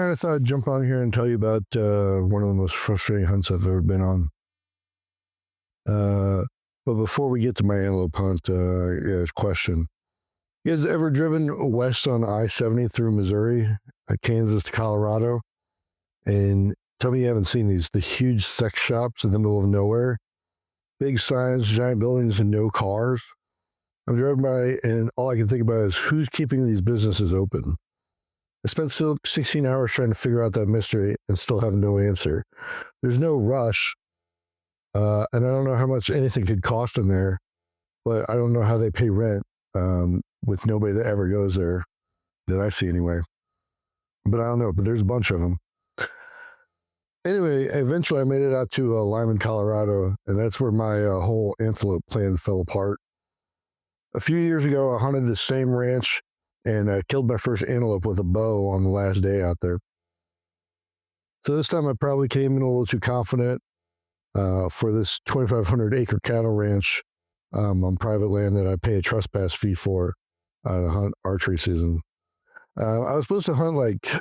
I thought I'd jump on here and tell you about one of the most frustrating hunts I've ever been on. Uh, but before we get to my antelope hunt, question. You guys ever driven west on I-70 through Missouri, Kansas to Colorado? And tell me you haven't seen these. The huge sex shops in the middle of nowhere. Big signs, giant buildings, and no cars. I'm driving by, and all I can think about is who's keeping these businesses open. I spent 16 hours trying to figure out that mystery and still have no answer. There's no rush, and I don't know how much anything could cost in there, but I don't know how they pay rent with nobody that ever goes there that I see anyway. But I don't know, but there's a bunch of them. Anyway, eventually I made it out to Lyman, Colorado, and that's where my whole antelope plan fell apart. A few years ago, I hunted the same ranch and killed my first antelope with a bow on the last day out there. So this time I probably came in a little too confident for this 2,500 acre cattle ranch on private land that I pay a trespass fee for to hunt archery season. I was supposed to hunt like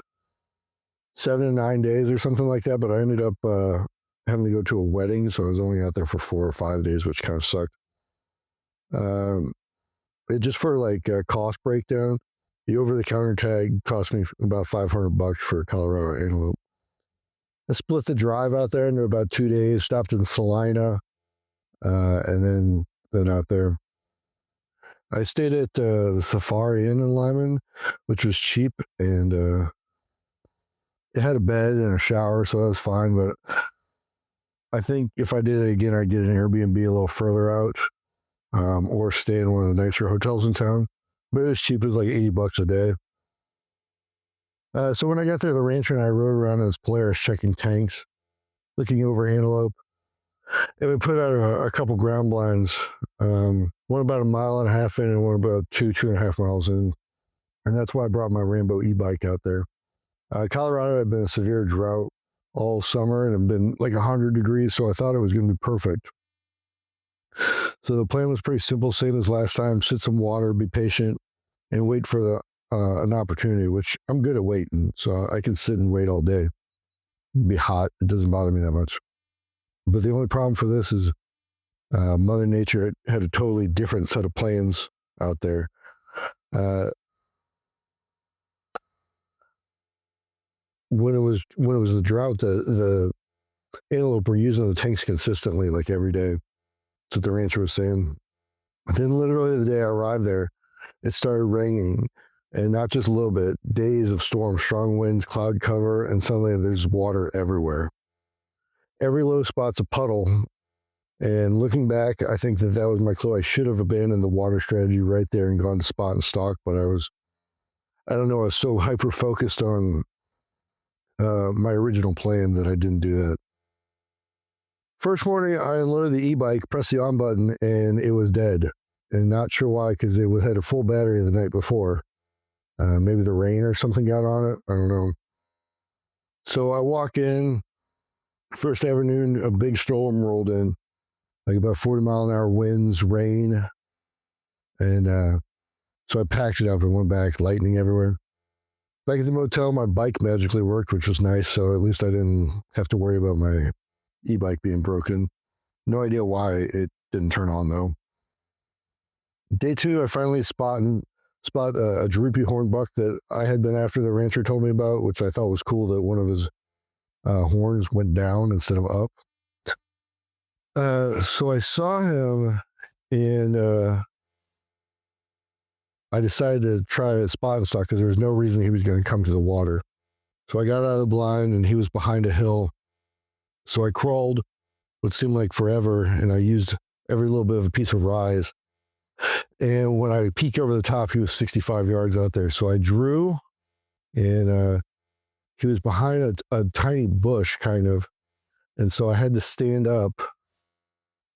7 to 9 days or something like that, but I ended up having to go to a wedding, so I was only out there for 4 or 5 days, which kind of sucked. It just for like a cost breakdown, the over-the-counter tag cost me about $500 for a Colorado antelope. I split the drive out there into about 2 days, stopped in Salina, and then out there. I stayed at the Safari Inn in Lyman, which was cheap, and it had a bed and a shower, so that was fine. But I think if I did it again, I'd get an Airbnb a little further out, or stay in one of the nicer hotels in town. But it was cheap. It was like $80 a day. So when I got there, the rancher and I rode around in his Polaris checking tanks, looking over antelope. And we put out a couple ground blinds, one about 1.5 miles in and one about 2.5 miles in. And that's why I brought my Rambo e-bike out there. Colorado had been a severe drought all summer and had been like 100 degrees, so I thought it was going to be perfect. So the plan was pretty simple, same as last time: sit some water, be patient, and wait for an opportunity, which I'm good at waiting, so I can sit and wait all day. It'd be hot. It doesn't bother me that much. But the only problem for this is Mother Nature had a totally different set of plans out there. When it was the drought, the antelope were using the tanks consistently, like every day. That's what the rancher was saying. Then literally the day I arrived there, it started raining, and not just a little bit, days of storms, strong winds, cloud cover, and suddenly there's water everywhere. Every low spot's a puddle, and looking back, I think that was my clue. I should have abandoned the water strategy right there and gone to spot and stock, but I don't know, I was so hyper-focused on my original plan that I didn't do that. First morning, I unloaded the e-bike, pressed the on button, and it was dead. And not sure why, because it had a full battery the night before. Maybe the rain or something got on it. I don't know. So I walk in. First afternoon, a big storm rolled in, like about 40-mile-an-hour winds, rain. And so I packed it up and went back, lightning everywhere. Back at the motel, my bike magically worked, which was nice. So at least I didn't have to worry about my e-bike being broken. No idea why it didn't turn on, though. Day 2, I finally spot a droopy horn buck that I had been after, the rancher told me about, which I thought was cool, that one of his horns went down instead of up. So I saw him, and I decided to try a spot and stock because there was no reason he was going to come to the water. So I got out of the blind, and he was behind a hill. So I crawled what seemed like forever, and I used every little bit of a piece of rise. And when I peeked over the top, he was 65 yards out there. So I drew, and he was behind a tiny bush, kind of. And so I had to stand up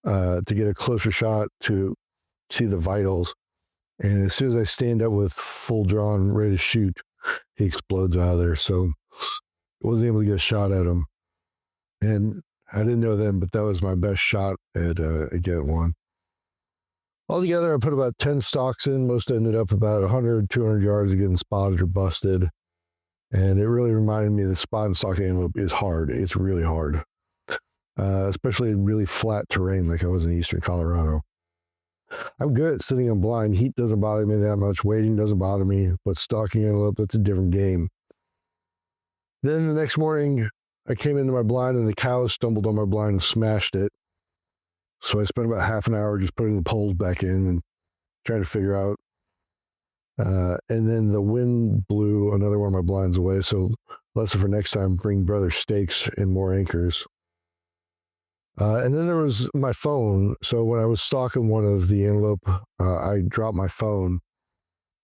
to get a closer shot to see the vitals. And as soon as I stand up with full drawn, ready to shoot, he explodes out of there. So I wasn't able to get a shot at him. And I didn't know then, but that was my best shot at get one. Altogether, I put about 10 stalks in. Most ended up about 100, 200 yards of getting spotted or busted. And it really reminded me the spot and stalking antelope is hard. It's really hard, especially in really flat terrain like I was in eastern Colorado. I'm good at sitting on blind. Heat doesn't bother me that much. Waiting doesn't bother me. But stalking antelope, that's a different game. Then the next morning, I came into my blind and the cows stumbled on my blind and smashed it. So I spent about half an hour just putting the poles back in and trying to figure out. And then the wind blew another one of my blinds away. So lesson for next time, bring brother stakes and more anchors. And then there was my phone. So when I was stalking one of the antelope, I dropped my phone.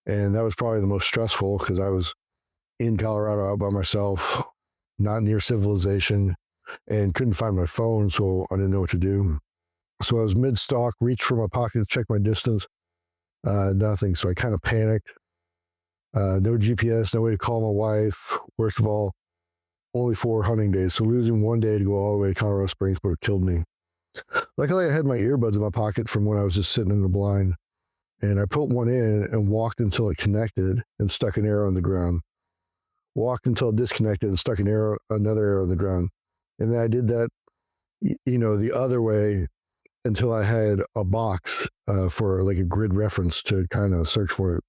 And that was probably the most stressful because I was in Colorado out by myself, not near civilization, and couldn't find my phone. So I didn't know what to do. So I was mid-stalk, reached for my pocket to check my distance. Nothing. So I kind of panicked. No GPS, no way to call my wife. Worst of all, only 4 hunting days. So losing one day to go all the way to Colorado Springs would have killed me. Luckily, I had my earbuds in my pocket from when I was just sitting in the blind. And I put one in and walked until it connected and stuck an arrow in the ground. Walked until it disconnected and stuck another arrow in the ground. And then I did that, the other way until I had a box for like a grid reference to kind of search for it.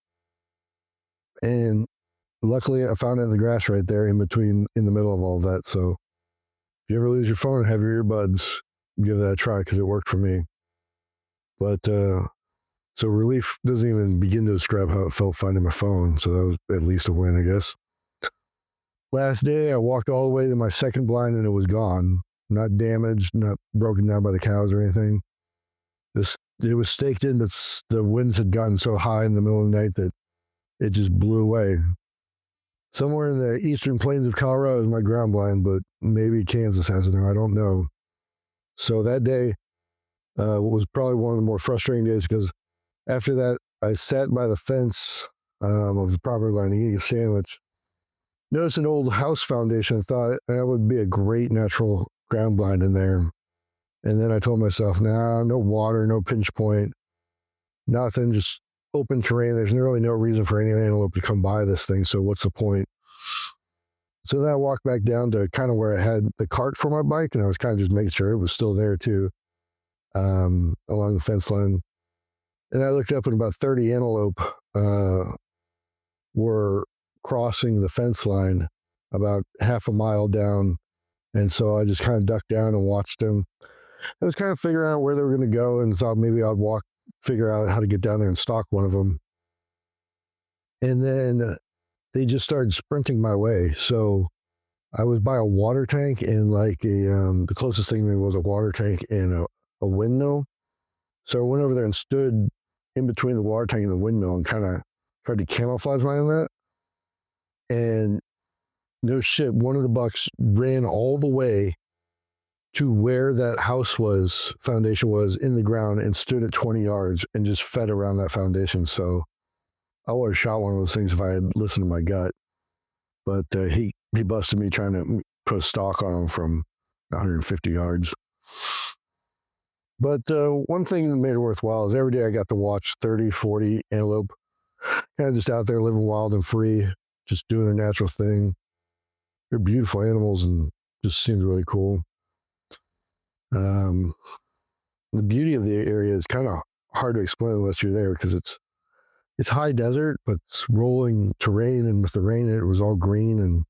And luckily, I found it in the grass right there in the middle of all that. So if you ever lose your phone and have your earbuds, give that a try because it worked for me. But so relief doesn't even begin to describe how it felt finding my phone. So that was at least a win, I guess. Last day, I walked all the way to my second blind and it was gone. Not damaged, not broken down by the cows or anything. It was staked in, but the winds had gotten so high in the middle of the night that it just blew away. Somewhere in the eastern plains of Colorado is my ground blind, but maybe Kansas has it now. I don't know. So that day was probably one of the more frustrating days because after that, I sat by the fence of the property line eating a sandwich. Noticed an old house foundation. I thought that would be a great natural ground blind in there. And then I told myself, nah, no water, no pinch point, nothing, just open terrain. There's really no reason for any antelope to come by this thing. So what's the point? So then I walked back down to kind of where I had the cart for my bike, and I was kind of just making sure it was still there too, along the fence line. And I looked up, and about 30 antelope were crossing the fence line about half a mile down. And so I just kind of ducked down and watched them. I was kind of figuring out where they were going to go and thought maybe I'd figure out how to get down there and stalk one of them. And then they just started sprinting my way. So I was by a water tank and the closest thing to me was a water tank and a windmill. So I went over there and stood in between the water tank and the windmill and kind of tried to camouflage behind that. And no shit, one of the bucks ran all the way to where that foundation was in the ground and stood at 20 yards and just fed around that foundation. So I would have shot one of those things if I had listened to my gut. But he busted me trying to put a stalk on him from 150 yards. But one thing that made it worthwhile is every day I got to watch 30, 40 antelope, kind of just out there living wild and free, just doing their natural thing. They're beautiful animals and just seems really cool. The beauty of the area is kind of hard to explain unless you're there because it's high desert, but it's rolling terrain, and with the rain, it was all green, and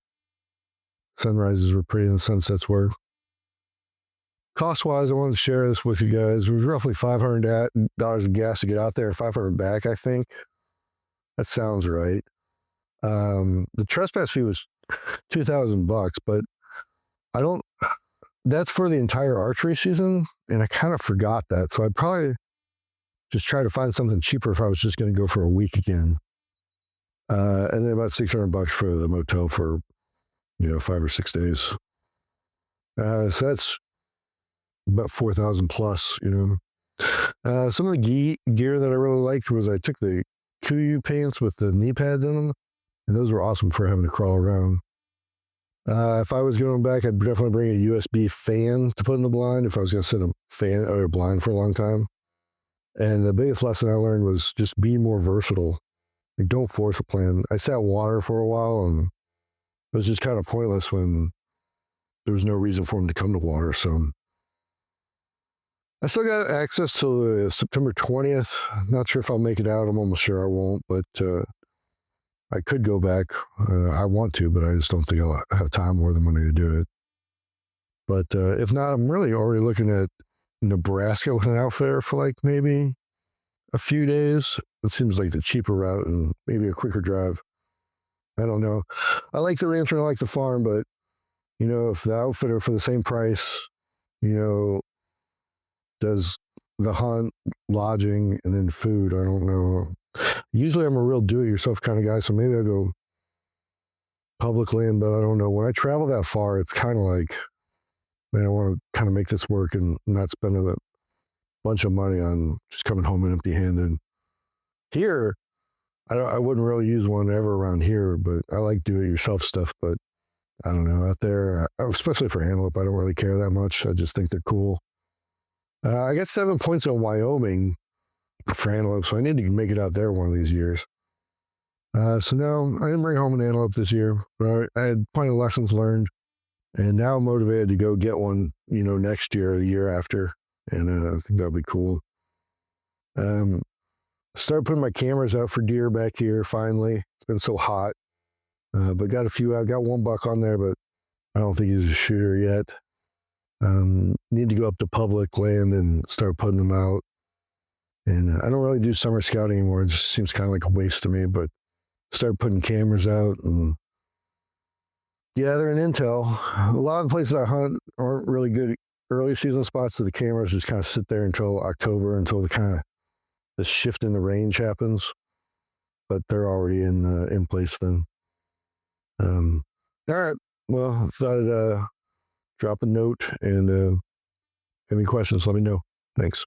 sunrises were pretty and the sunsets were. Cost-wise, I wanted to share this with you guys. It was roughly $500 of gas to get out there, $500 back, I think. That sounds right. The trespass fee was $2,000, but that's for the entire archery season, and I kind of forgot that. So I'd probably just try to find something cheaper if I was just going to go for a week again. And then about $600 for the motel for, 5 or 6 days. So that's about 4,000 plus, Some of the gear that I really liked was I took the Kuiu pants with the knee pads in them, and those were awesome for having to crawl around. If I was going back, I'd definitely bring a USB fan to put in the blind if I was going to sit a fan or a blind for a long time. And the biggest lesson I learned was just be more versatile. Like, don't force a plan. I sat water for a while, and it was just kind of pointless when there was no reason for them to come to water. So I still got access till September 20th. Not sure if I'll make it out. I'm almost sure I won't, but I could go back. I want to, but I just don't think I'll have time or the money to do it. But if not, I'm really already looking at Nebraska with an outfitter for like maybe a few days. It seems like the cheaper route and maybe a quicker drive. I don't know. I like the ranch and I like the farm, but if the outfitter for the same price, does the hunt, lodging, and then food, I don't know. Usually I'm a real do-it-yourself kind of guy, so maybe I'll go public land, but I don't know. When I travel that far, it's kind of like, man, I want to kind of make this work and not spend a bunch of money on just coming home empty-handed. Here, I wouldn't really use one ever around here, but I like do-it-yourself stuff, but I don't know. Out there, especially for antelope, I don't really care that much. I just think they're cool. I got 7 points on Wyoming for antelope, so I need to make it out there one of these years. So no, I didn't bring home an antelope this year, but I had plenty of lessons learned, and now I'm motivated to go get one, next year or the year after, and I think that'll be cool. Started putting my cameras out for deer back here finally. It's been so hot, but got a few out. Got one buck on there, but I don't think he's a shooter yet. Need to go up to public land and start putting them out. And I don't really do summer scouting anymore. It just seems kind of like a waste to me, but start putting cameras out and gathering intel. A lot of the places I hunt aren't really good early season spots, so the cameras just kind of sit there until October, until the shift in the range happens. But they're already in place then. All right. Well, I thought I'd drop a note, and if you have any questions, let me know. Thanks.